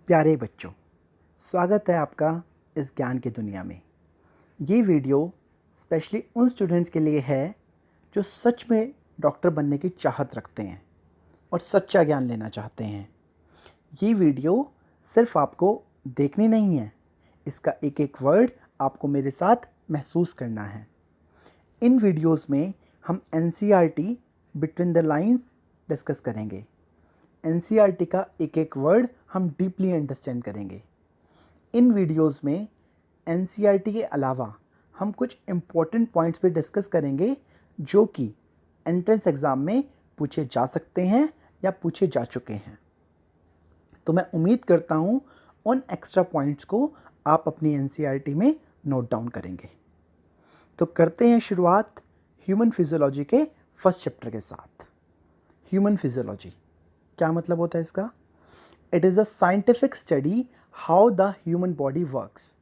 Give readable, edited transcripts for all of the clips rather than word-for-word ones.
प्यारे बच्चों, स्वागत है आपका इस ज्ञान की दुनिया में। ये वीडियो स्पेशली उन स्टूडेंट्स के लिए है जो सच में डॉक्टर बनने की चाहत रखते हैं और सच्चा ज्ञान लेना चाहते हैं। ये वीडियो सिर्फ आपको देखनी नहीं है, इसका एक एक वर्ड आपको मेरे साथ महसूस करना है। इन वीडियोस में हम NCERT between the lines discuss करेंगे। एनसीईआरटी का एक एक वर्ड हम डीपली अंडरस्टैंड करेंगे। इन वीडियोस में एनसीईआरटी के अलावा हम कुछ इम्पोर्टेंट पॉइंट्स पे डिस्कस करेंगे जो कि एंट्रेंस एग्ज़ाम में पूछे जा सकते हैं या पूछे जा चुके हैं। तो मैं उम्मीद करता हूँ उन एक्स्ट्रा पॉइंट्स को आप अपनी एनसीईआरटी में नोट डाउन करेंगे। तो करते हैं शुरुआत ह्यूमन फिजियोलॉजी के फर्स्ट चैप्टर के साथ। ह्यूमन फिजियोलॉजी क्या मतलब होता है इसका? It is a scientific study how the human body works.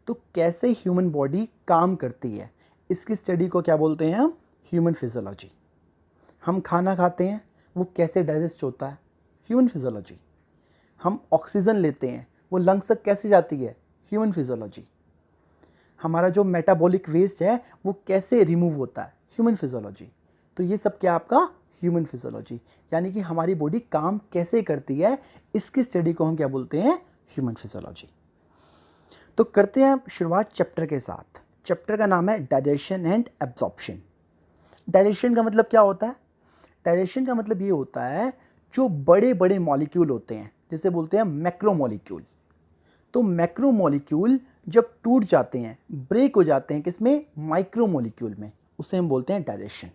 तो कैसे ह्यूमन बॉडी काम करती है, इसकी स्टडी को क्या बोलते हैं हम? Human physiology. हम खाना खाते हैं, वो कैसे डाइजेस्ट होता है? Human physiology. हम ऑक्सीजन लेते हैं, वो लंग्स तक कैसे जाती है? Human physiology. हमारा जो मेटाबॉलिक वेस्ट है वो कैसे रिमूव होता है? Human physiology. तो ये सब क्या आपका? Human physiology. यानी कि हमारी बॉडी काम कैसे करती है, इसकी स्टडी को हम क्या बोलते हैं? Human physiology. तो करते हैं शुरुआत चैप्टर के साथ। चैप्टर का नाम है डाइजेशन एंड एब्जॉर्प्शन। डाइजेशन का मतलब क्या होता है? डाइजेशन का मतलब ये होता है जो बड़े बड़े मॉलिक्यूल होते हैं, जिसे बोलते हैं मैक्रो मॉलिक्यूल। तो मैक्रो मॉलिक्यूल जब टूट जाते हैं, ब्रेक हो जाते हैं, किसमें? माइक्रो मॉलिक्यूल में, उसे हम बोलते हैं डाइजेशन।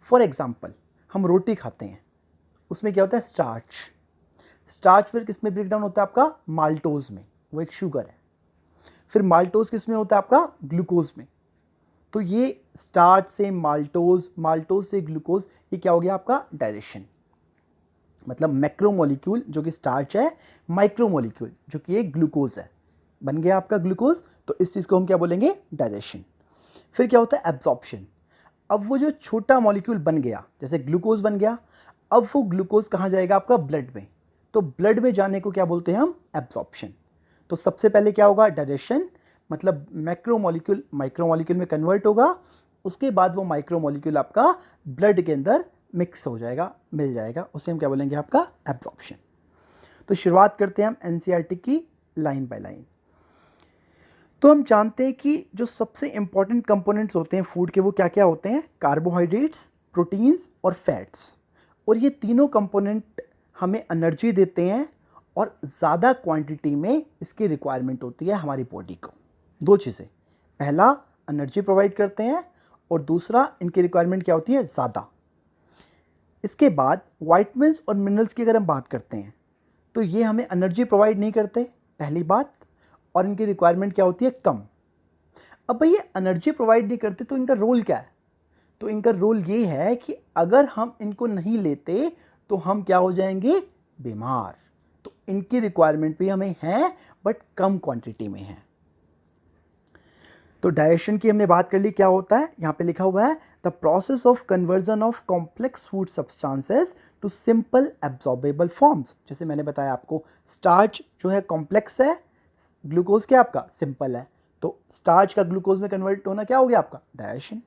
फॉर एग्जाम्पल, हम रोटी खाते हैं, उसमें क्या होता है? स्टार्च। स्टार्च फिर किस में ब्रेक डाउन होता है आपका? माल्टोज में, वो एक शुगर है। फिर माल्टोज किस में होता है आपका? ग्लूकोज में। तो ये स्टार्च से माल्टोज, माल्टोज से ग्लूकोज, ये क्या हो गया आपका? डाइजेशन। मतलब मैक्रो मॉलिक्यूल जो कि स्टार्च है, माइक्रो मॉलिक्यूल जो कि एक ग्लूकोज है, बन गया आपका ग्लूकोज। तो इस चीज़ को हम क्या बोलेंगे? डाइजेशन। फिर क्या होता है? एब्जॉर्प्शन। अब वो जो छोटा मॉलिक्यूल बन गया, जैसे ग्लूकोज बन गया, अब वो ग्लूकोज कहाँ जाएगा आपका? ब्लड में। तो ब्लड में जाने को क्या बोलते हैं हम? एब्जॉर्प्शन। तो सबसे पहले क्या होगा? डाइजेशन, मतलब मैक्रो मॉलिक्यूल माइक्रो मॉलिक्यूल में कन्वर्ट होगा। उसके बाद वो माइक्रो मॉलिक्यूल आपका ब्लड के अंदर मिक्स हो जाएगा, मिल जाएगा, उसे हम क्या बोलेंगे? आपका एब्जॉर्प्शन। तो शुरुआत करते हैं हम एनसीईआरटी की लाइन बाय लाइन। तो हम जानते हैं कि जो सबसे इंपॉर्टेंट कंपोनेंट्स होते हैं फूड के, वो क्या क्या होते हैं? कार्बोहाइड्रेट्स, प्रोटीन्स और फैट्स। और ये तीनों कंपोनेंट हमें एनर्जी देते हैं और ज़्यादा क्वांटिटी में इसकी रिक्वायरमेंट होती है हमारी बॉडी को। दो चीज़ें, पहला एनर्जी प्रोवाइड करते हैं और दूसरा इनकी रिक्वायरमेंट क्या होती है? ज़्यादा। इसके बाद वाइटमिन्स और मिनरल्स की अगर हम बात करते हैं तो ये हमें एनर्जी प्रोवाइड नहीं करते, पहली बात, और इनकी रिक्वायरमेंट क्या होती है? कम। अब भाई ये एनर्जी प्रोवाइड नहीं करते तो इनका रोल क्या है? तो इनका रोल ये है कि अगर हम इनको नहीं लेते तो हम क्या हो जाएंगे? बीमार। तो इनकी रिक्वायरमेंट भी हमें है बट कम क्वांटिटी में है। तो डाइजेशन की हमने बात कर ली, क्या होता है? यहाँ पे लिखा हुआ है the process of conversion of complex food substances to simple absorbable forms. जैसे मैंने बताया आपको, स्टार्च जो है कॉम्प्लेक्स है, ग्लूकोज क्या आपका? सिंपल है। तो स्टार्च का ग्लूकोज में कन्वर्ट होना क्या हो गया आपका? डाइजेशन।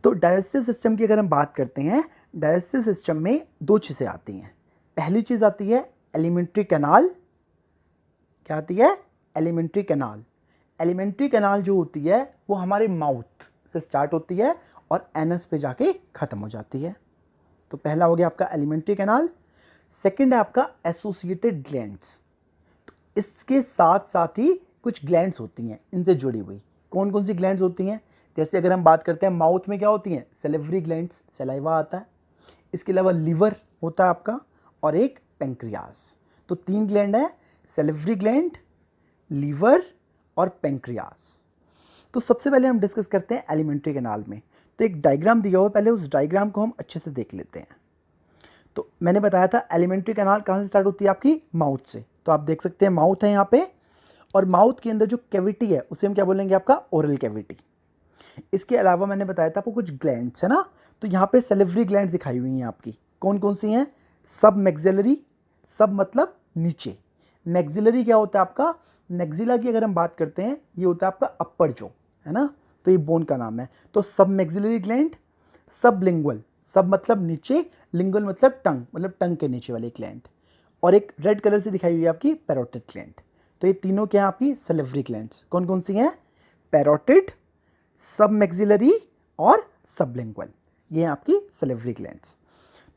तो डाइजेस्टिव सिस्टम की अगर हम बात करते हैं, डाइजेस्टिव सिस्टम में दो चीज़ें आती हैं। पहली चीज़ आती है एलिमेंट्री कैनाल। क्या आती है? Alimentary canal. एलिमेंट्री कैनाल जो होती है वो हमारे माउथ से स्टार्ट होती है और एनस पे जाके ख़त्म हो जाती है। तो पहला हो गया आपका एलिमेंट्री कैनाल। सेकंड है आपका एसोसिएटेड ग्लैंड्स। तो इसके साथ साथ ही कुछ ग्लैंड्स होती हैं इनसे जुड़ी हुई। कौन कौन सी ग्लैंड्स होती हैं? जैसे अगर हम बात करते हैं माउथ में क्या होती हैं? सेलेवरी ग्लैंड्स, सलाइवा आता है। इसके अलावा लिवर होता है आपका और एक पेंक्रियास। तो तीन ग्लैंड है, सेलेवरी ग्लैंड, लीवर और पेंक्रियास। तो सबसे पहले हम डिस्कस करते हैं एलिमेंट्री कैनाल में। तो एक डायग्राम दिया हुआ है, पहले उस डायग्राम को हम अच्छे से देख लेते हैं। तो मैंने बताया था एलिमेंट्री कैनाल कहाँ से स्टार्ट होती है? आपकी माउथ से। तो आप देख सकते हैं माउथ है यहाँ पे, और माउथ के अंदर जो कैविटी है उसे हम क्या बोलेंगे? आपका ओरल कैविटी। इसके अलावा मैंने बताया था आपको कुछ ग्लैंड्स है ना, तो यहाँ पे सेलेवरी ग्लैंड्स दिखाई हुई हैं आपकी। कौन कौन सी हैं? सब मैक्सिलरी, सब मतलब नीचे। मैक्सिलरी क्या होता है आपका, मैक्सिला की अगर हम बात करते हैं ये होता है आपका अपर जो, है ना, तो ये बोन का नाम है। तो सब मैक्सिलरी ग्लैंड, सबलिंगुअल, सब मतलब नीचे, लिंगुअल मतलब टंग के नीचे वाली ग्लैंड, और एक रेड कलर से दिखाई हुई है आपकी पैरोटिड ग्लैंड। तो ये तीनों क्या हैं आपकी सैलिवरी ग्लैंड्स। कौन कौन सी हैं, पैरोटिड, सब मैक्सिलरी और सबलिंगुअल, ये हैं आपकी सैलिवरी ग्लैंड्स।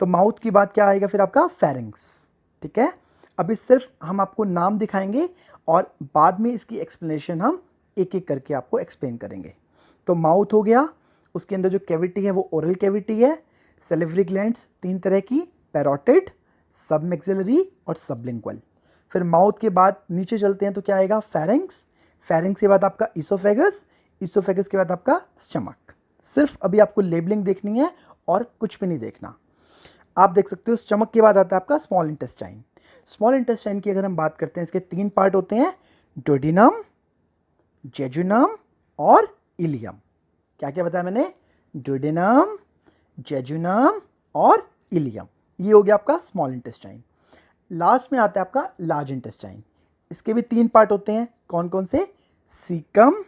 तो माउथ की बात क्या आएगा फिर आपका फेरिंग्स, ठीक है। अभी सिर्फ हम आपको नाम दिखाएंगे और बाद में इसकी एक्सप्लेनेशन हम एक एक करके आपको एक्सप्लेन करेंगे। तो माउथ हो गया, उसके अंदर जो कैविटी है वो ओरल कैविटी है। सैलिवरी ग्लैंड्स तीन तरह की, पैरोटिड, सब मैक्सिलरी और सबलिंगुअल। फिर माउथ के बाद नीचे चलते हैं तो क्या आएगा, फेरिंग्स, फेरिंग्स के बाद आपका इसोफेगस, इसोफेगस के बाद आपका स्टमक। सिर्फ अभी आपको लेबलिंग देखनी है और कुछ भी नहीं देखना। आप देख सकते हो स्टमक के बाद आता है आपका स्मॉल इंटेस्टाइन। स्मॉल इंटेस्टाइन की अगर हम बात करते हैं, इसके तीन पार्ट होते हैं, डोडिनम, जेजुनम और इलियम। क्या क्या बताया मैंने, डोडिनम, जेजुनम और इलियम, ये हो गया आपका स्मॉल इंटेस्टाइन। लास्ट में आता है आपका लार्ज इंटेस्टाइन। इसके भी तीन पार्ट होते हैं, कौन कौन से, सीकम,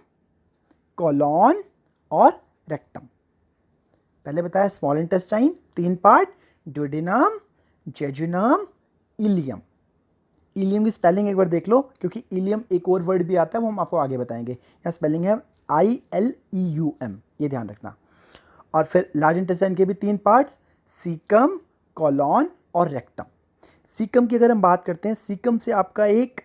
कोलॉन और रेक्टम। पहले बताया स्मॉल इंटेस्टाइन तीन part, duodenum, jejunum, ileum. Ileum की स्पेलिंग एक बार देख लो, क्योंकि इलियम एक और वर्ड भी आता है, वो हम आपको आगे बताएंगे। यहाँ स्पेलिंग है ILEUM, ये ध्यान रखना। और फिर लार्ज इंटेस्टाइन के भी तीन पार्ट्स, सीकम, कोलॉन और रेक्टम। सीकम की अगर हम बात करते हैं, सीकम से आपका एक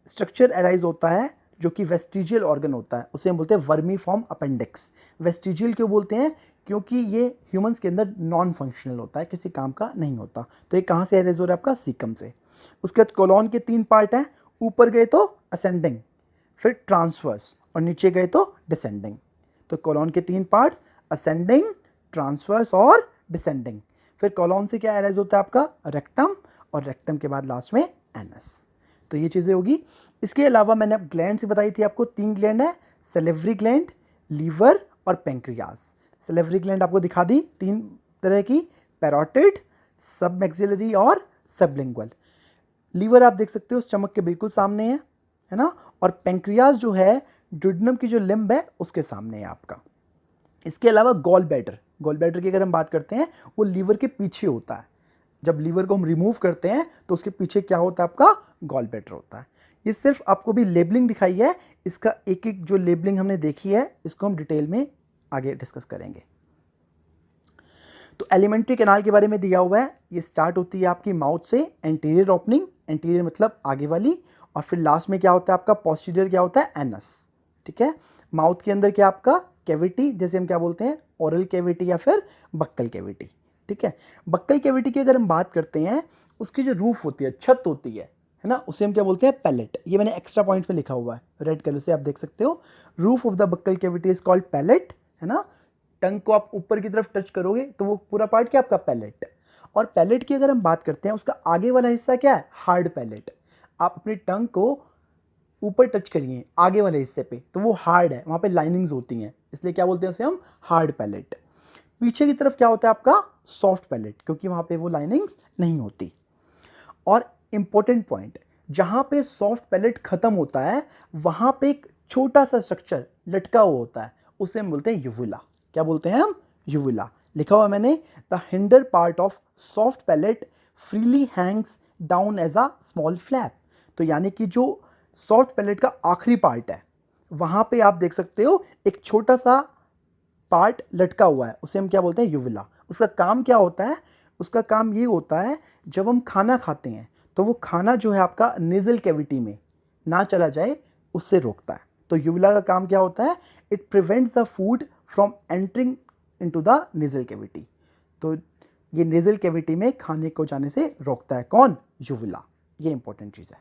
स्ट्रक्चर अराइज होता है जो कि वेस्टिजियल ऑर्गन होता है, उसे हम बोलते हैं वर्मीफॉर्म अपेंडिक्स। वेस्टिजियल क्यों बोलते हैं, क्योंकि ये ह्यूमंस के अंदर नॉन फंक्शनल होता है, किसी काम का नहीं होता। तो ये कहाँ से अराइज हो रहा है आपका, सीकम से। उसके बाद कोलॉन के तीन पार्ट हैं, ऊपर गए तो असेंडिंग, फिर ट्रांसवर्स, और नीचे गए तो डिसेंडिंग। तो कोलॉन के तीन पार्ट्स, असेंडिंग, ट्रांसवर्स और डिसेंडिंग। फिर कोलॉन से क्या अराइज होता है आपका, रेक्टम, और रेक्टम के बाद लास्ट में एनस। तो ये चीज़ें होगी। इसके अलावा मैंने अब ग्लैंड से बताई थी आपको, तीन ग्लैंड है, सैलिवरी ग्लैंड, लीवर और पेंक्रियाज। सैलिवरी ग्लैंड आपको दिखा दी तीन तरह की, पैरोटिड, सब मैक्सिलरी और सबलिंगुअल। लीवर आप देख सकते हो स्टमक के बिल्कुल सामने है ना, और पेंक्रियाज जो है डुडेनम की जो लिम्ब है उसके सामने है आपका। इसके अलावा गॉल ब्लैडर, गॉल ब्लैडर की अगर हम बात करते हैं, वो लीवर के पीछे होता है। जब लीवर को हम रिमूव करते हैं तो उसके पीछे क्या होता है आपका, गॉल ब्लैडर होता है। ये सिर्फ आपको भी लेबलिंग दिखाई है, इसका एक एक जो लेबलिंग हमने देखी है इसको हम डिटेल में आगे डिस्कस करेंगे। तो एलिमेंट्री कैनाल के बारे में दिया हुआ है, ये स्टार्ट होती है आपकी माउथ से, एंटीरियर ओपनिंग, एंटीरियर मतलब आगे वाली, और फिर लास्ट में क्या होता है आपका, पोस्टीरियर क्या होता है, एनस, ठीक है। माउथ के अंदर क्या आपका कैविटी, जैसे हम क्या बोलते हैं, ओरल कैविटी या फिर बक्कल कैविटी, ठीक है। बक्कल कैविटी की अगर हम बात करते हैं, उसकी जो रूफ होती है, छत होती है ना, उसे हम क्या बोलते हैं, पैलेट। ये मैंने एक्स्ट्रा पॉइंट पे लिखा हुआ है रेड कलर से, आप देख सकते हो, roof of the buccal cavity is called palate, है ना। टंग को आप ऊपर की तरफ टच करोगे तो वो पूरा पार्ट क्या आपका पैलेट। और पैलेट की अगर हम बात करते हैं, उसका आगे वाला हिस्सा क्या है, हार्ड पैलेट। आप अपनी टंग को ऊपर टच करिए आगे वाले हिस्से पे, तो वो हार्ड है, वहाँ पे लाइनिंग्स होती हैं, इसलिए क्या बोलते हैं उसे हम, हार्ड पैलेट। पीछे की तरफ क्या होता है आपका, सॉफ्ट पैलेट, क्योंकि वहाँ पे वो लाइनिंग्स नहीं होती। और इंपॉर्टेंट पॉइंट, जहाँ पे सॉफ्ट पैलेट खत्म होता है वहाँ पे एक छोटा सा स्ट्रक्चर लटका हुआ होता है, उसे हम बोलते हैं यूवुला। क्या बोलते हैं हम, यूवुला। लिखा हुआ मैंने, the hinder part of soft palate freely hangs down as a small flap. तो यानी कि जो सॉफ्ट पैलेट का आखिरी पार्ट है, वहाँ पे आप देख सकते हो एक छोटा सा पार्ट लटका हुआ है, उसे हम क्या बोलते हैं, यूवुला। उसका काम क्या होता है, उसका काम ये होता है, जब हम खाना खाते हैं तो वो खाना जो है आपका नेजल कैविटी में ना चला जाए, उससे रोकता है। तो यूवुला का काम क्या होता है, it prevents the food from entering into the nasal cavity. तो ये नेजल कैविटी में खाने को जाने से रोकता है, कौन, यूवुला। ये इंपॉर्टेंट चीज़ है।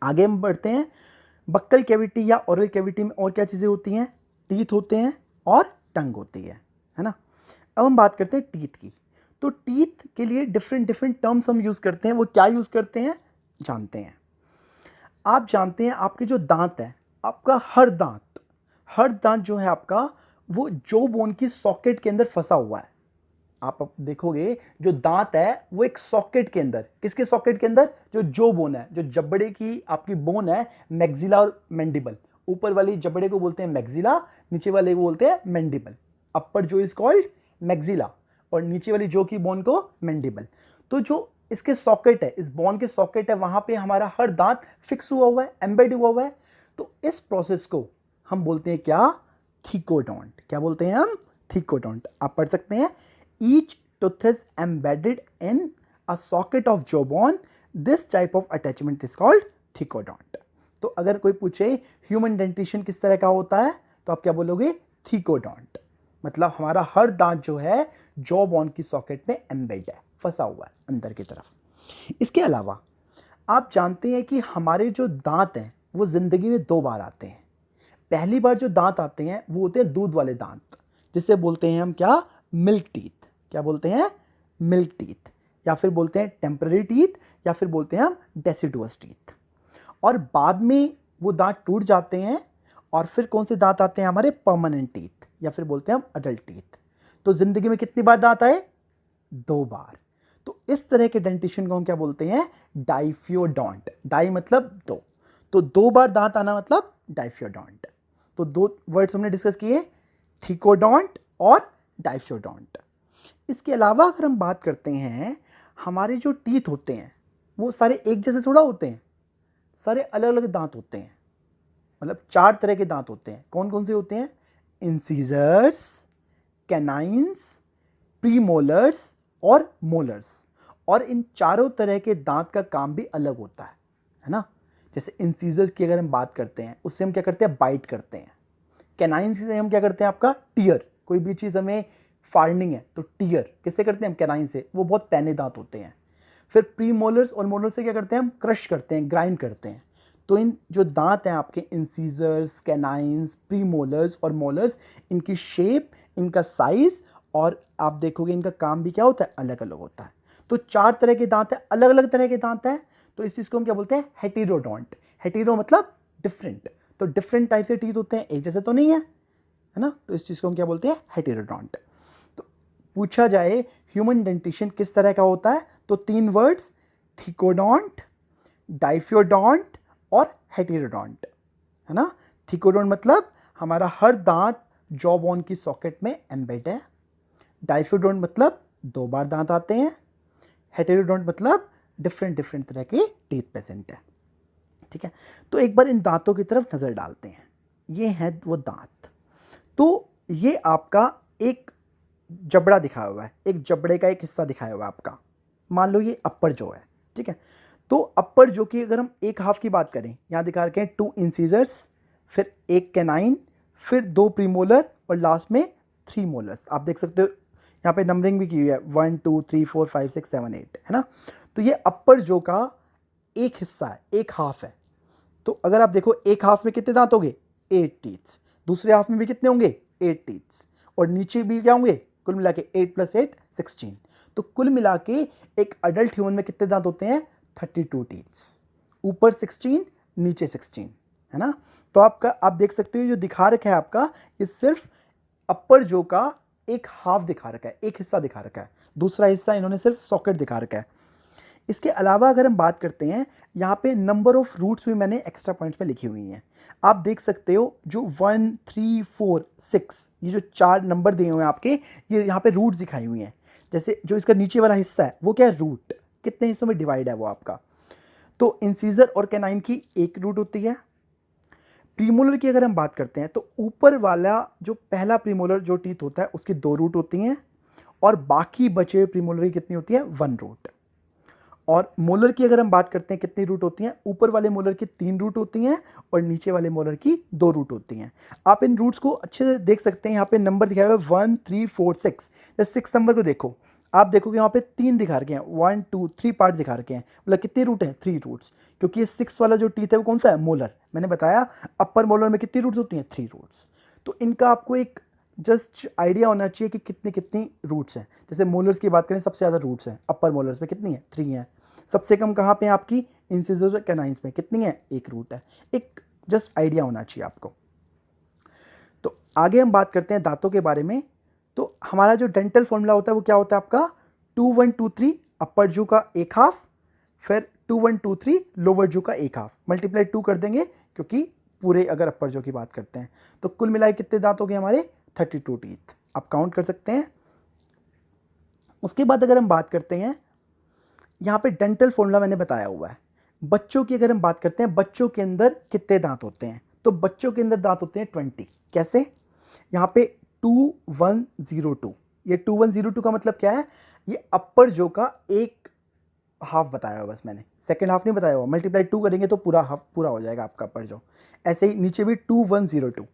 आगे हम बढ़ते हैं, बक्कल कैविटी या ओरल कैविटी में और क्या चीज़ें होती हैं, टीथ होते हैं और टंग होती है ना। अब हम बात करते हैं टीथ की। तो टीथ के लिए डिफरेंट डिफरेंट टर्म्स हम यूज़ करते हैं, वो क्या यूज़ करते हैं जानते हैं। आप जानते हैं आपके जो दांत है, आपका हर दांत जो है आपका, वो जो बोन की सॉकेट के अंदर फंसा हुआ है, आप अब देखोगे जो दांत है वो एक सॉकेट के अंदर, किसके सॉकेट के अंदर, जो बोन है, जो जबड़े की आपकी बोन है, मैक्सिला और मैंडिबल, ऊपर वाली जबड़े को बोलते हैं मैक्सिला, नीचे वाले को बोलते हैं मैंडिबल। अपर जो इज कॉल्ड मैक्सिला और नीचे वाली जो की बोन को मैंडिबल। तो जो इसके सॉकेट है, इस बोन के सॉकेट है, वहां पे हमारा हर दांत फिक्स हुआ है, एम्बेड हुआ है। तो इस प्रोसेस को हम बोलते हैं क्या, थीकोडोंट। क्या बोलते हैं हम, थीकोडोंट। आप पढ़ सकते हैं, each tooth is embedded in a socket of jawbone, this type of attachment is called thecodont. तो अगर कोई पूछे ह्यूमन डेंटिशन किस तरह का होता है, तो आप क्या बोलोगे, थीकोडोंट। मतलब हमारा हर दांत जो है जॉ बोन की सॉकेट में एम्बेड है, फंसा हुआ है अंदर की तरफ। इसके अलावा आप जानते हैं कि हमारे जो दांत हैं वो जिंदगी में 2 बार आते हैं। पहली बार जो दांत आते हैं वो होते हैं दूध वाले दांत, जिसे बोलते हैं हम क्या, मिल्क टीथ। क्या बोलते हैं, मिल्क टीथ, या फिर बोलते हैं टेम्पररी टीथ, या फिर बोलते हैं हम डेसिडुअस टीथ। और बाद में वो दांत टूट जाते हैं और फिर कौन से दांत आते हैं हमारे, परमानेंट टीथ, या फिर बोलते हैं हम अडल्ट टीथ। तो जिंदगी में कितनी बार दांत आए, 2 बार। तो इस तरह के डेंटिशन को हम क्या बोलते हैं, डाइफियोडोंट। डाई मतलब 2, तो 2 बार दांत आना मतलब डाइफियोडोंट। तो 2 वर्ड्स हमने डिस्कस किए, थीकोडोंट और डाइफियोडोंट। इसके अलावा अगर हम बात करते हैं, हमारे जो टीथ होते हैं वो सारे एक जैसे थोड़ा होते हैं, सारे अलग अलग दांत होते हैं। मतलब 4 तरह के दांत होते हैं। कौन कौन से होते हैं, इंसीजर्स, कैनाइंस, प्रीमोलर्स और मोलर्स। और इन चारों तरह के दांत का काम भी अलग होता है ना। जैसे इंसीजर्स की अगर हम बात करते हैं, उससे हम क्या करते हैं, बाइट करते हैं। कैनाइंस से हम क्या करते हैं, आपका टीयर, कोई भी चीज़ हमें फाड़नी है तो टीयर किससे करते हैं हम, कैनाइन से, वो बहुत पैने दांत होते हैं। फिर प्रीमोलर्स और मोलर्स से क्या करते हैं हम, क्रश करते हैं, ग्राइंड करते हैं। तो इन जो दांत हैं आपके, इंसीजर्स, कैनाइंस, प्रीमोलर्स और मोलर्स, इनकी शेप, इनका साइज और आप देखोगे इनका काम भी क्या होता है, अलग अलग होता है। तो 4 तरह के दांत हैं, अलग अलग तरह के दांत हैं। तो इस चीज़ को हम क्या बोलते हैं, हेटेरोडोंट। हेटेरो मतलब डिफरेंट, तो डिफरेंट टाइप से टीथ होते हैं, एक जैसे तो नहीं है, है ना। तो इस चीज़ को हम क्या बोलते हैं, हेटेरोडोंट। तो पूछा जाए ह्यूमन डेंटिशन किस तरह का होता है, तो 3 वर्ड्स, थीकोडोंट, डाइफियोडोंट और हेटेरोडोंट, है ना। थीकोडोंट मतलब हमारा हर दांत जॉ बोन की सॉकेट में एम्बेड है। डाइफियोडोंट मतलब 2 बार दांत आते हैं। हेटेरोडोंट मतलब डिफरेंट डिफरेंट तरह के टीथ प्रेजेंट है। ठीक है, तो एक बार इन दांतों की तरफ नजर डालते हैं। ये है वो दांत। तो ये आपका एक जबड़ा दिखाया हुआ है, एक जबड़े का एक हिस्सा दिखाया हुआ है आपका। मान लो ये अपर जो है, ठीक है। तो अपर जो कि अगर हम एक हाफ की बात करें, यहाँ दिखा रखे हैं 2 इंसीजर्स, फिर 1 कैनाइन, फिर 2 प्रीमोलर और लास्ट में 3 मोलर्स। आप देख सकते हो यहाँ पे नंबरिंग भी की हुई है, 1 2 3 4 5 6 7 8, है ना। तो ये अपर जो का एक हिस्सा है, एक हाफ है। तो अगर आप देखो एक हाफ में कितने दांत होंगे, 8 टीथ्स। दूसरे हाफ में भी कितने होंगे, 8 टीथ्स। और नीचे भी क्या होंगे, कुल मिला के 8 + 8 16। तो कुल मिला के एक अडल्ट ह्यूमन में कितने दांत होते हैं, 32 टीथ्स। ऊपर 16, नीचे 16, है ना। तो आपका आप देख सकते हो जो दिखा रखा है आपका, ये सिर्फ अपर जो का एक हाफ दिखा रखा है, एक हिस्सा दिखा रखा है। दूसरा हिस्सा इन्होंने सिर्फ सॉकेट दिखा रखा है। इसके अलावा अगर हम बात करते हैं, यहाँ पे नंबर ऑफ रूट्स भी मैंने एक्स्ट्रा पॉइंट्स में लिखी हुई हैं। आप देख सकते हो जो 1 3 4 6, ये जो 4 नंबर दिए हुए हैं आपके, ये यहाँ पे रूट्स दिखाई हुई हैं। जैसे जो इसका नीचे वाला हिस्सा है वो क्या है, रूट, कितने हिस्सों में डिवाइड है वो आपका। तो इंसीजर और कैनाइन की एक रूट होती है। प्रीमोलर की अगर हम बात करते हैं तो ऊपर वाला जो पहला प्रीमोलर जो टीथ होता है उसकी 2 रूट होती हैं, और बाकी बचे हुए प्रीमोलर की कितनी होती है, 1 रूट। और मोलर की अगर हम बात करते हैं कितनी रूट होती हैं, ऊपर वाले मोलर की 3 रूट होती हैं और नीचे वाले मोलर की 2 रूट होती हैं। आप इन रूट्स को अच्छे से देख सकते हैं, यहाँ पे नंबर दिखाया हुआ है 1 3 4 6। जैसे 6 नंबर को देखो, आप देखोगे यहाँ पे 3 दिखा रखे हैं, 1 2 3 पार्ट दिखा रखे हैं। मतलब कितने रूट हैं, 3 रूट्स। क्योंकि ये 6 वाला जो टीथ है वो कौन सा है, मोलर। मैंने बताया अपर मोलर में कितनी रूट्स होती हैं, 3 रूट्स। तो इनका आपको एक जस्ट आइडिया होना चाहिए कि कितनी कितनी रूट्स हैं। जैसे मोलर्स की बात करें, सबसे ज़्यादा रूट्स हैं अपर मोलर्स में, कितनी है, 3 हैं। सबसे कम कहाँ पे है आपकी, इंसिजर्स और कैनाइंस में, कितनी है, 1 रूट है। एक जस्ट आइडिया होना चाहिए आपको। तो आगे हम बात करते हैं दांतों के बारे में। तो हमारा जो डेंटल फॉर्मूला होता है वो क्या होता है आपका 2123 अपर जू का एक हाफ, फिर 2123 लोअर जू का एक हाफ, मल्टीप्लाई 2 कर देंगे क्योंकि पूरे अगर अपर जू की बात करते हैं। तो कुल मिलाए कितने दांत हो गए हमारे 32 टीथ, आप काउंट कर सकते हैं। उसके बाद अगर हम बात करते हैं, यहाँ पे डेंटल फॉर्मूला मैंने बताया हुआ है। बच्चों की अगर हम बात करते हैं, बच्चों के अंदर कितने दांत होते हैं, तो बच्चों के अंदर दांत होते हैं 20। कैसे? यहाँ पे 2102, ये 2102 का मतलब क्या है, ये अपर जो का एक हाफ बताया हुआ बस मैंने, सेकेंड हाफ नहीं बताया हुआ। मल्टीप्लाई 2 करेंगे तो पूरा हाफ पूरा हो जाएगा आपका अपर जो। ऐसे ही नीचे भी 2102।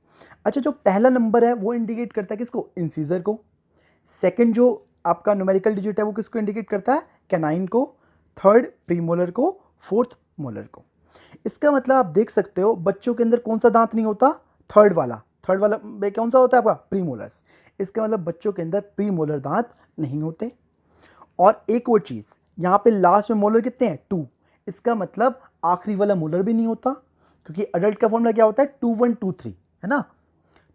अच्छा, जो पहला नंबर है वो इंडिकेट करता है किसको, इंसीजर को। सेकंड जो आपका न्यूमेरिकल डिजिट है वो किसको इंडिकेट करता है, कैनाइन को। थर्ड प्रीमोलर को, फोर्थ मोलर को। इसका मतलब आप देख सकते हो बच्चों के अंदर कौन सा दांत नहीं होता, थर्ड वाला कौन सा होता है आपका, प्रीमोलर्स। इसका मतलब बच्चों के अंदर प्रीमोलर दांत नहीं होते। और एक और चीज, यहाँ पे लास्ट में मोलर कितने हैं, 2। इसका मतलब आखिरी वाला मोलर भी नहीं होता, क्योंकि अडल्ट का फॉर्मूला क्या होता है 2123, है ना।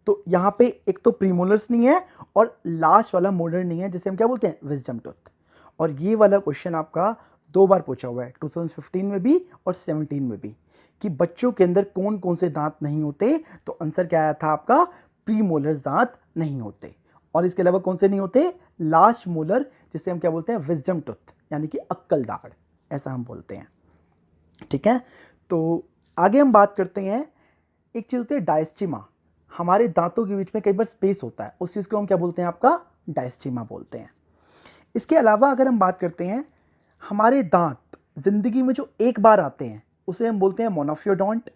तो यहाँ पे एक तो प्रीमोलर्स नहीं है और लास्ट वाला मोलर नहीं है, जिसे हम क्या बोलते हैं, विजडम टूथ। और ये वाला क्वेश्चन आपका 2 बार पूछा हुआ है, 2015 में भी और 17 में भी, कि बच्चों के अंदर कौन कौन से दांत नहीं होते। तो आंसर क्या आया था आपका, प्रीमोलर्स दांत नहीं होते। और इसके अलावा कौन से नहीं होते, लास्ट मोलर, जिसे हम क्या बोलते हैं, विजडम टूथ, यानी कि अक्कल दाढ़, ऐसा हम बोलते हैं। ठीक है, तो आगे हम बात करते हैं। एक चीज होती है डायस्टिमा, हमारे दांतों के बीच में कई बार स्पेस होता है, उस चीज को हम क्या बोलते हैं, आपका डायस्टिमा बोलते हैं। इसके अलावा अगर हम बात करते हैं, हमारे दांत जिंदगी में जो एक बार आते हैं उसे हम बोलते हैं मोनोफियोडोंट,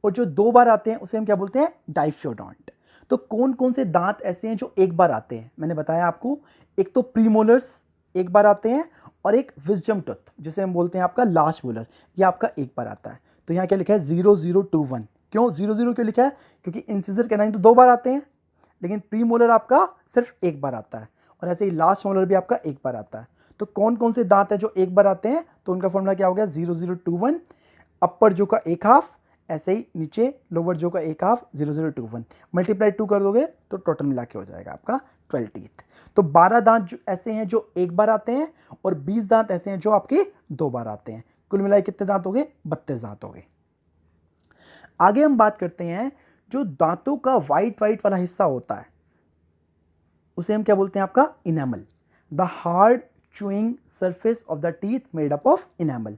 और जो 2 बार आते हैं उसे हम क्या बोलते हैं, डाइफियोडोंट। तो कौन कौन से दांत ऐसे हैं जो एक बार आते हैं, मैंने बताया आपको, एक तो प्रीमोलर्स एक बार आते हैं, और एक विजडम टूथ जिसे हम बोलते हैं आपका लास्ट मोलर, ये आपका एक बार आता है। तो यहाँ क्या लिखा है 0021, क्यों 00 क्यों लिखा है, क्योंकि इंसिजर कैनाइन तो 2 बार आते हैं, लेकिन प्रीमोलर आपका सिर्फ एक बार आता है, और ऐसे ही लास्ट मोलर भी आपका एक बार आता है। तो कौन कौन से दांत है जो एक बार आते हैं, तो उनका फॉर्मूला क्या हो गया 0021, अपर जो का एक हाफ, ऐसे ही नीचे लोअर जो का एक हाफ 0021, मल्टीप्लाई 2 कर दोगे तो टोटल मिला के हो जाएगा आपका 12 टीथ। तो 12 दांत जो ऐसे हैं जो एक बार आते हैं, और 20 दांत ऐसे हैं जो आपके 2 बार आते हैं। कुल मिलाए कितने दांत हो गए, 32 दांत हो गए। आगे हम बात करते हैं, जो दांतों का व्हाइट वाला हिस्सा होता है उसे हम क्या बोलते हैं, आपका enamel, the hard chewing surface of the teeth made up of enamel.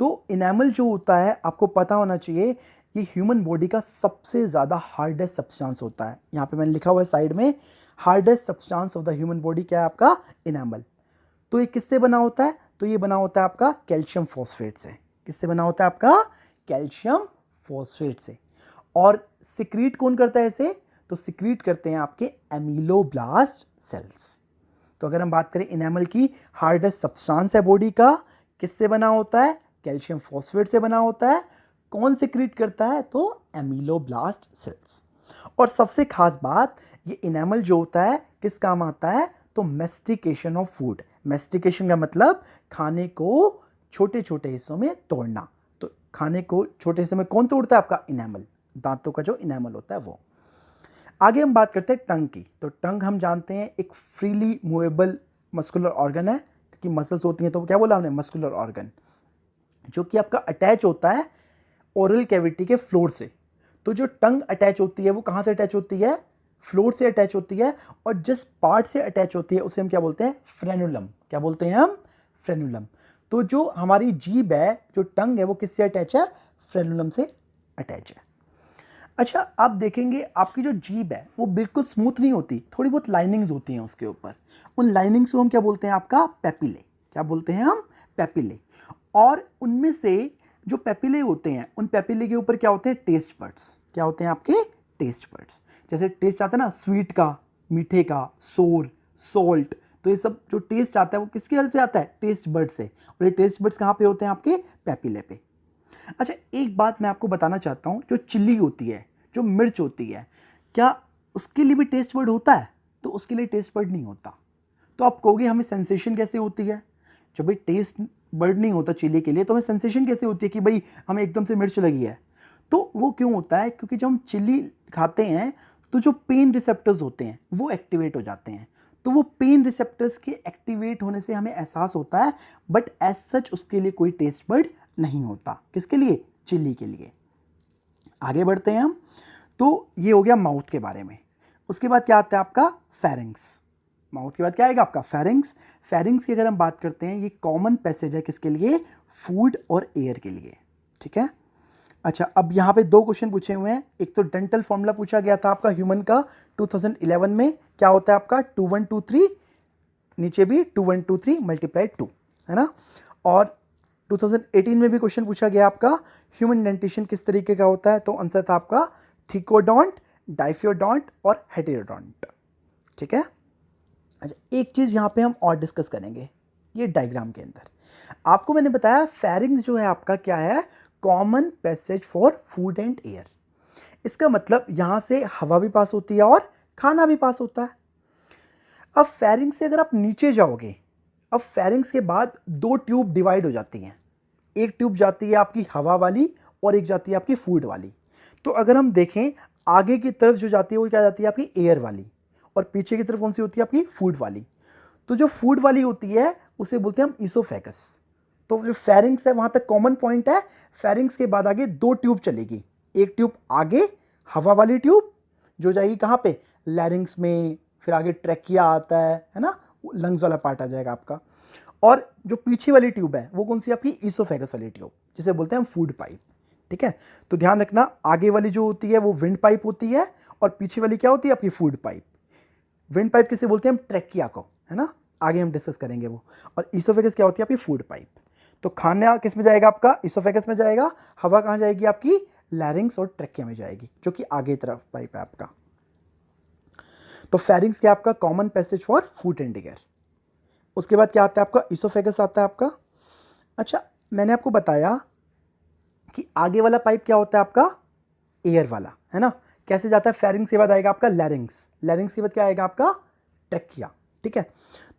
तो इनेमल जो होता है, आपको पता होना चाहिए, ये ह्यूमन बॉडी का सबसे ज़्यादा हार्डेस्ट सब्सटेंस होता है। यहाँ पे मैंने लिखा हुआ है साइड में, hardest substance of the human body क्या है, आपका इनेमल। तो ये किससे बना होता है, तो ये बना होता है आपका कैल्शियम फॉस्फेट से। किससे बना होता है, आपका कैल्शियम फॉस्फेट से। और सिक्रीट कौन करता है इसे, तो सिक्रीट करते हैं आपके एमिलोब्लास्ट सेल्स। तो अगर हम बात करें इनेमल की, हार्डेस्ट सब्सटेंस है बॉडी का, किससे बना होता है, कैल्शियम फॉस्फेट से बना होता है। कौन सिक्रीट करता है, तो एमिलोब्लास्ट सेल्स। और सबसे खास बात, ये इनेमल जो होता है किस काम आता है, तो मेस्टिकेशन ऑफ फूड। मेस्टिकेशन का मतलब खाने को छोटे छोटे हिस्सों में तोड़ना। तो खाने को छोटे हिस्से में कौन तोड़ता है, आपका इनेमल, दांतों का जो इनेमल होता है वो। आगे हम बात करते हैं टंग की। तो टंग हम जानते हैं एक फ्रीली मूवेबल मस्कुलर ऑर्गन है, क्योंकि मसल्स होती हैं तो क्या बोला हमने, मस्कुलर ऑर्गन, जो कि आपका अटैच होता है ओरल कैविटी के फ्लोर से। तो जो टंग अटैच होती है वो कहाँ से अटैच होती है, फ्लोर से अटैच होती है, और जिस पार्ट से अटैच होती है उसे हम क्या बोलते हैं, फ्रेनुलम। क्या बोलते हैं हम, फ्रेनुलम। तो जो हमारी जीभ है, जो टंग है, वो किससे अटैच है, फ्रेनुलम से अटैच है। अच्छा, आप देखेंगे आपकी जो जीभ है वो बिल्कुल स्मूथ नहीं होती, थोड़ी बहुत लाइनिंग्स होती हैं उसके ऊपर। उन लाइनिंग्स को हम क्या बोलते हैं, आपका पेपिले। क्या बोलते हैं हम, पेपिले। और उनमें से जो पेपिले होते हैं, उन पेपिले के ऊपर क्या होते हैं, टेस्ट बड्स। क्या होते हैं आपके, टेस्ट बड्स। जैसे टेस्ट आता है ना, स्वीट का, मीठे का, सोर, सॉल्ट, तो ये सब जो टेस्ट आता है वो किसके हेल्प से आता है, टेस्ट बड से। और ये टेस्ट बड्स कहाँ पे होते हैं, आपके पेपिले पे। अच्छा, एक बात मैं आपको बताना चाहता हूँ, जो चिल्ली होती है, जो मिर्च होती है, क्या उसके लिए भी टेस्ट बर्ड होता है, तो उसके लिए टेस्ट बर्ड नहीं होता। तो आप कहोगे हमें सेंसेशन कैसे होती है, जब भाई टेस्ट बर्ड नहीं होता चिल्ली के लिए, तो हमें सेंसेशन कैसे होती है कि भाई हमें एकदम से मिर्च लगी है। तो वो क्यों होता है, क्योंकि जब हम चिल्ली खाते हैं तो जो पेन रिसेप्टर्स होते हैं वो एक्टिवेट हो जाते हैं। तो वो पेन रिसेप्टर्स के एक्टिवेट होने से हमें एहसास होता है, बट एज सच उसके लिए कोई टेस्ट बर्ड नहीं होता। किसके लिए? चिल्ली के लिए। आगे बढ़ते हैं हम। तो ये हो गया माउथ के बारे में। उसके बाद क्या आता है आपका? फेरिंग्स। माउथ के बाद क्या आएगा आपका? फेरिंग्स। फेरिंग्स की अगर हम बात करते हैं, ये कॉमन पैसेज है किसके लिए? फूड और एयर के लिए। ठीक है। अच्छा, अब यहाँ पे 2 क्वेश्चन पूछे हुए हैं। एक तो डेंटल फॉर्मूला पूछा गया था आपका ह्यूमन का 2011 में, क्या होता है आपका? 2123, नीचे भी 2123 मल्टीप्लाई 2, है ना। और 2018 में भी क्वेश्चन पूछा गया आपका ह्यूमन डेंटिशन किस तरीके का होता है, तो आंसर था आपका थिकोडोंट, डाइफियोडोंट और हेटेरोडोंट। ठीक है। अच्छा, एक चीज यहां पे हम और डिस्कस करेंगे, ये डायग्राम के अंदर आपको मैंने बताया फेरिंग्स जो है आपका क्या है? Common passage for food and air. इसका मतलब यहां से हवा भी पास होती है और खाना भी पास होता है। अब फेरिंग्स से अगर आप नीचे जाओगे, अब फेरिंग्स के बाद 2 ट्यूब डिवाइड हो जाती हैं। एक ट्यूब जाती है आपकी हवा वाली और एक जाती है आपकी फूड वाली। तो अगर हम देखें, आगे की तरफ जो जाती है वो क्या जाती है? आपकी एयर वाली, और पीछे की तरफ कौन सी होती है? आपकी फूड वाली। तो जो फूड वाली होती है उसे बोलते हैं हम ईसोफेगस। तो जो फेरिंग्स है वहां तक कॉमन पॉइंट है। फेरिंग्स के बाद आगे 2 ट्यूब चलेगी। एक ट्यूब आगे हवा वाली ट्यूब जो जाएगी कहां पे? लैरिंग्स में। फिर आगे ट्रैकिया आता है ना, लंग्स वाला पार्ट आ जाएगा आपका। और जो पीछे वाली ट्यूब है वो कौन सी? आपकी ईसोफेगस वाली ट्यूब, जिसे बोलते हैं हम फूड पाइप। ठीक है। तो ध्यान रखना, आगे वाली जो होती है वो विंड पाइप होती है, और पीछे वाली क्या होती है? आपकी फूड पाइप। विंड पाइप किसे बोलते हैं? हम ट्रैकिया को, है ना, आगे हम डिस्कस करेंगे वो। और ईसोफेगस क्या होती है? आपकी फूड पाइप। तो खाना किस में जाएगा आपका? ईसोफेगस में जाएगा। हवा कहां जाएगी? आपकी लैरिंग्स और ट्रैकिया में जाएगी, जो कि आगे तरफ पाइप है आपका। तो फेरिंग्स क्या आपका? Common passage for food and air. उसके बाद क्या आता है आपका? ईसोफेगस आता है आपका। अच्छा, मैंने आपको बताया कि आगे वाला पाइप क्या होता है आपका? एयर वाला, है ना। कैसे जाता है? फेरिंग्स के बाद आएगा आपका लैरिंग्स। लैरिंग्स के बाद क्या आएगा आपका? ट्रैकिया। ठीक है।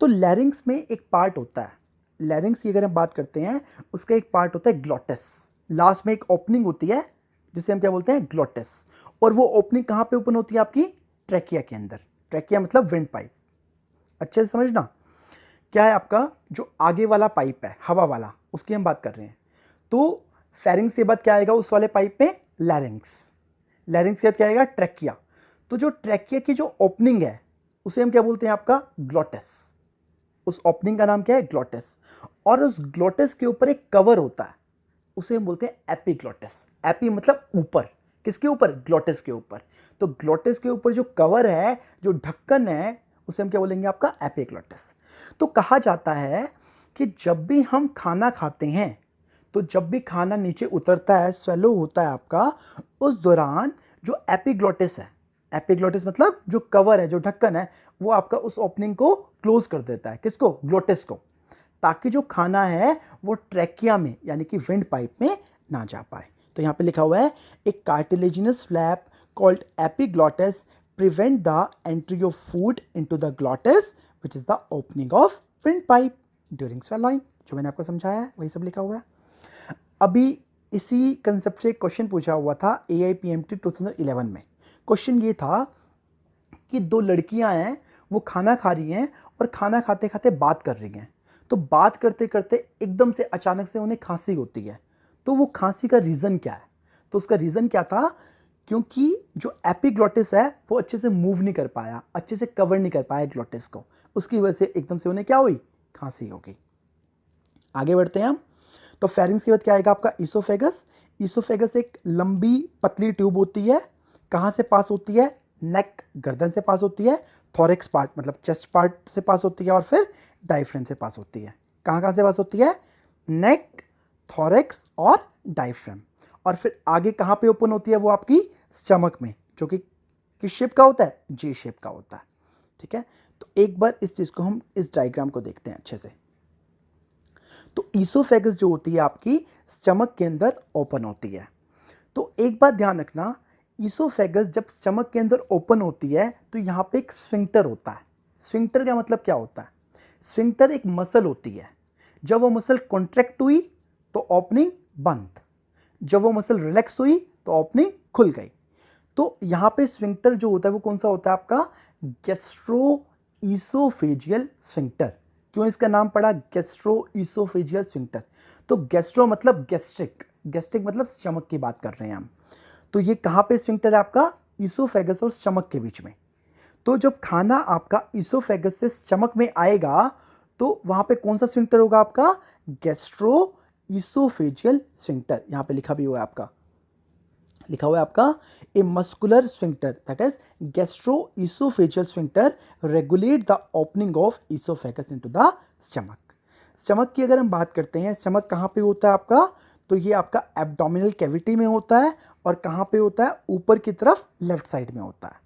तो लैरिंग्स में एक पार्ट होता है, लैरिंग्स की अगर हम बात करते हैं, उसका एक पार्ट होता है ग्लोटस। लास्ट में एक ओपनिंग होती है जिसे हम क्या बोलते हैं? ग्लोटस। और वो ओपनिंग कहां पे ओपन होती है? आपकी ट्रैकिया के अंदर। ट्रैकिया मतलब विंड पाइप। अच्छे से समझना, क्या है आपका जो आगे वाला पाइप है हवा वाला, उसकी हम बात कर रहे हैं। तो फेरिंग्स के बाद क्या आएगा उस वाले पाइप में? लैरिंग्स। लैरिंग्स के बाद क्या आएगा? ट्रैकिया। तो जो ट्रैकिया की जो ओपनिंग है उसे हम क्या बोलते हैं? आपका ग्लोटस। उस ओपनिंग का नाम क्या है? ग्लोटस। और उस ग्लोटस के ऊपर एक कवर होता है, उसे हम बोलते हैं एपीग्लोटस। एपी मतलब ऊपर, किसके ऊपर? ग्लोटस के ऊपर। तो ग्लोटस के ऊपर जो कवर है, जो ढक्कन है, उसे हम क्या बोलेंगे? आपका एपीग्लोटस। तो कहा जाता है कि जब भी हम खाना खाते हैं, तो जब भी खाना नीचे उतरता है, स्वेलो होता है आपका, उस दौरान जो एपीग्लोटिस है, एपीग्लोटिस मतलब जो कवर है, जो ढक्कन है, वो आपका उस ओपनिंग को क्लोज कर देता है। किसको? ग्लोटिस को, ताकि जो खाना है वो ट्रैकिया में यानी कि विंड पाइप में ना जा पाए। तो यहाँ पे लिखा हुआ है एक cartilaginous flap called epiglottis prevent the entry of food into the glottis which is the opening of windpipe during swallowing। जो मैंने आपको समझाया है वही सब लिखा हुआ है। अभी इसी कंसेप्ट से एक क्वेश्चन पूछा हुआ था AIPMT 2011 में। क्वेश्चन ये था कि 2 लड़कियां हैं, वो खाना खा रही हैं और खाना खाते खाते बात कर रही हैं। तो बात करते करते एकदम से अचानक से उन्हें खांसी होती है। तो वो खांसी का रीज़न क्या है? तो उसका रीज़न क्या था? क्योंकि जो एपीग्लोटिस है वो अच्छे से मूव नहीं कर पाया, अच्छे से कवर नहीं कर पाया ग्लोटिस को, उसकी वजह से एकदम से उन्हें क्या हुई? खांसी हो गई। आगे बढ़ते हैं हम। तो फेरिंग्स के बाद क्या आएगा आपका? ईसोफेगस। ईसोफेगस एक लंबी पतली ट्यूब होती है। कहां से पास होती है? नेक, गर्दन से पास होती है। थोरेक्स पार्ट मतलब चेस्ट पार्ट से पास होती है, और फिर डायफ्राम से पास होती है। कहां कहां से पास होती है? नेक, थोरेक्स और डायफ्राम। और फिर आगे कहां पे ओपन होती है? वो आपकी स्टमक में, जो कि किस शेप का होता है? जे शेप का होता है। ठीक है। तो एक बार इस चीज को हम इस डायग्राम को देखते हैं अच्छे से। तो ईसोफेगस जो होती है आपकी स्टमक के अंदर ओपन होती है। तो एक बात ध्यान रखना, ईसोफेगस जब स्टमक के अंदर ओपन होती है तो यहाँ पे एक स्फिंक्टर होता है। स्फिंक्टर का मतलब क्या होता है? स्फिंक्टर एक मसल होती है। जब वो मसल कॉन्ट्रैक्ट हुई तो ओपनिंग बंद, जब वो मसल रिलैक्स हुई तो ओपनिंग खुल गई। तो यहाँ पे स्फिंक्टर जो होता है वो कौन सा होता है? आपका गैस्ट्रो ईसोफेजियल स्फिंक्टर। क्यों इसका नाम पड़ा गैस्ट्रो ईसोफेजियल स्फिंक्टर? तो गैस्ट्रो मतलब गैस्ट्रिक, गैस्ट्रिक मतलब स्टमक की बात कर रहे हैं हम। तो ये कहाँ पे स्फिंक्टर है आपका? ईसोफेगस और स्टमक के बीच में। तो जब खाना आपका ईसोफेगस से स्टमक में आएगा तो वहां पे कौन सा स्फिंक्टर होगा आपका? Gastro oesophageal sphincter. यहां पे लिखा भी हुआ है आपका, लिखा हुआ है आपका a muscular sphincter that is gastro oesophageal sphincter regulate the opening of oesophagus into the stomach. Stomach की अगर हम बात करते हैं, स्टमक कहाँ पे होता है आपका? तो ये आपका एब्डोमिनल कैविटी में होता है और कहाँ पे होता है? ऊपर की तरफ लेफ्ट साइड में होता है।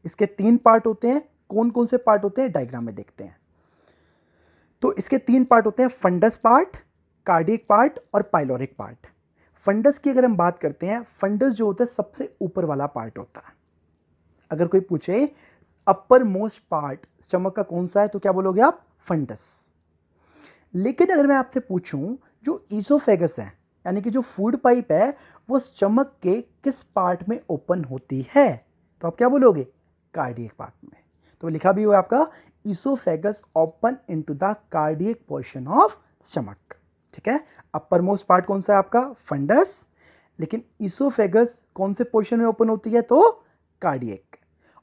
इसके 3 पार्ट होते हैं। कौन कौन से पार्ट होते हैं डायग्राम में देखते हैं। तो इसके 3 पार्ट होते हैं, फंडस पार्ट, कार्डियक पार्ट और पाइलोरिक पार्ट। फंडस की अगर हम बात करते हैं, फंडस जो होता है सबसे ऊपर वाला पार्ट होता है। अगर कोई पूछे अपर मोस्ट पार्ट स्टमक का कौन सा है तो क्या बोलोगे आप? फंडस। लेकिन अगर मैं आपसे पूछूं जो ईसोफेगस है यानी कि जो फूड पाइप है वो स्टमक के किस पार्ट में ओपन होती है तो आप क्या बोलोगे? कार्डियक पार्ट में। तो लिखा भी हुआ आपका oesophagus open into the cardiac portion of stomach. ठीक है, अपर मोस्ट पार्ट कौन सा है आपका? फंडस। लेकिन ईसोफेगस कौन से पोर्शन में ओपन होती है? तो कार्डियक।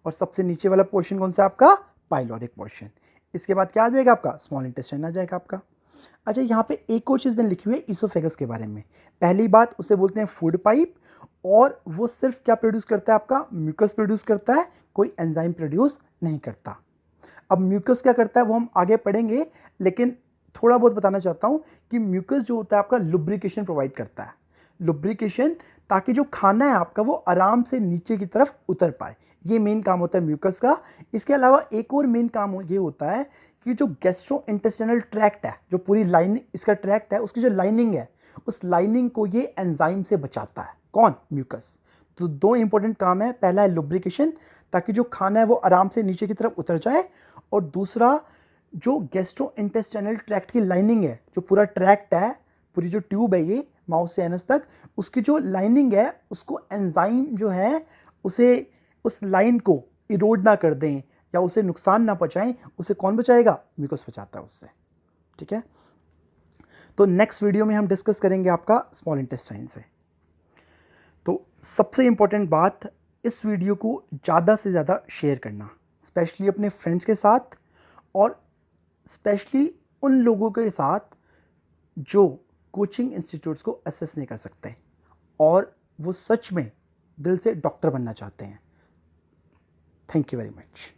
और सबसे नीचे वाला पोर्शन कौन सा है आपका? Pyloric portion. इसके बाद क्या आ जाएगा आपका? स्मॉल इंटेस्टाइन आ जाएगा आपका। अच्छा, यहाँ पे एक और चीज़ मैंने लिखी हुई है ईसोफेगस के बारे में। पहली बात, उसे बोलते हैं फूड पाइप, और वो सिर्फ क्या प्रोड्यूस करता है आपका? म्यूकस प्रोड्यूस करता है, कोई एंजाइम प्रोड्यूस नहीं करता। अब म्यूकस क्या करता है वो हम आगे पढ़ेंगे, लेकिन थोड़ा बहुत बताना चाहता हूँ कि म्यूकस जो होता है आपका लुब्रिकेशन प्रोवाइड करता है। लुब्रिकेशन, ताकि जो खाना है आपका वो आराम से नीचे की तरफ उतर पाए, ये मेन काम होता है म्यूकस का। इसके अलावा एक और मेन काम ये होता है कि जो गैस्ट्रो इंटेस्टाइनल ट्रैक्ट है, जो पूरी लाइनिंग इसका ट्रैक्ट है, उसकी जो लाइनिंग है उस लाइनिंग को ये एंजाइम से बचाता है। कौन? म्यूकस। तो 2 इंपॉर्टेंट काम है, पहला है लुब्रिकेशन ताकि जो खाना है वो आराम से नीचे की तरफ उतर जाए, और दूसरा जो गैस्ट्रो इंटेस्टाइनल ट्रैक्ट की लाइनिंग है, जो पूरा ट्रैक्ट है, पूरी जो ट्यूब है ये माउथ से एनस तक, उसकी जो लाइनिंग है उसको एंजाइम जो है उसे उस लाइन को इरोड ना कर दें या उसे नुकसान ना पहुंचाएं। उसे कौन बचाएगा? म्यूकस बचाता है उससे। ठीक है, तो नेक्स्ट वीडियो में हम डिस्कस करेंगे आपका स्मॉल इंटेस्टाइन से। तो सबसे इंपॉर्टेंट बात, इस वीडियो को ज़्यादा से ज़्यादा शेयर करना, स्पेशली अपने फ्रेंड्स के साथ, और स्पेशली उन लोगों के साथ जो कोचिंग इंस्टीट्यूट्स को असेस नहीं कर सकते और वो सच में दिल से डॉक्टर बनना चाहते हैं। Thank you very much.